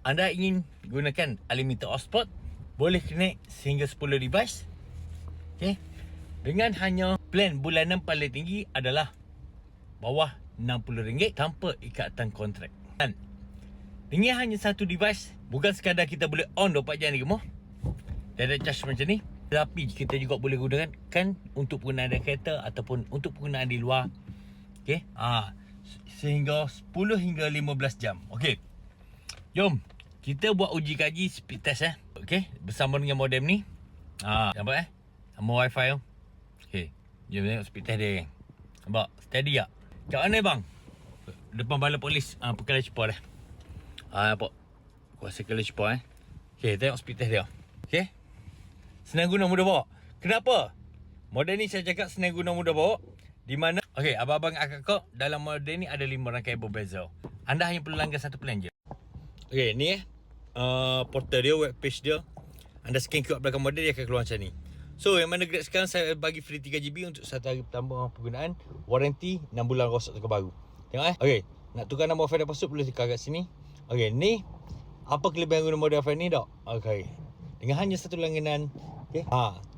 anda ingin gunakan unlimited hotspot, boleh connect sehingga 10 device. Okay. Dengan hanya plan bulanan paling tinggi adalah bawah RM60 tanpa ikatan kontrak. Dan dengan hanya satu device, bukan sekadar kita boleh on 24 jam di rumah, dia ada charge macam ni, tapi kita juga boleh gunakan untuk penggunaan di kereta ataupun untuk penggunaan di luar. Okay. Sehingga 10 hingga 15 jam. Okay. Jom kita buat uji kaji speed test Okay. Bersama dengan modem ni. Nampak sama wifi tu. Okay. Jom tengok speed test dia kan. Nampak? Steady tak? Kat mana bang? Depan balai polis Perkara Cepa dah. Nampak? Kuasa Perkara Cepa Okay, tengok speed test dia. Okay. Senang guna, mudah bawa. Kenapa? Model ni saya cakap senang guna, mudah bawa. Di mana? Okay, abang-abang akak dalam model ni ada 5 rangkaian berbeza. Anda hanya perlu langgar satu plan je. Okay, ni portal dia, web page dia. Anda scan QR belakang model, dia akan keluar macam ni. So, yang mana grade sekarang saya bagi free 3GB untuk 1 hari pertama penggunaan. Warranty 6 bulan rosak terbaru. Tengok Okay, nak tukar nombor wifi dan password boleh tukar kat sini. Okay, ni apa kelebihan guna model wifi ni tak? Okay, dengan hanya satu langganan. Okay.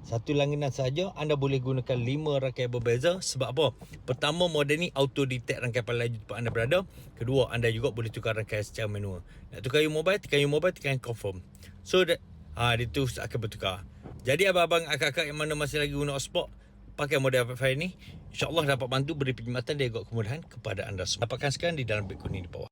Satu langganan saja anda boleh gunakan 5 rangkaian berbeza. Sebab apa? Pertama, model ni auto detect rangkaian paling laju tempat anda berada. Kedua, anda juga boleh tukar rangkaian secara manual. Nak tukar mobile, tekan confirm. So dia tu akan bertukar. Jadi abang-abang akak-akak yang mana masih lagi guna hotspot, pakai model wifi ni, InsyaAllah dapat bantu beri perkhidmatan dan juga kemudahan kepada anda semua. Dapatkan sekarang di dalam beg kuning di bawah.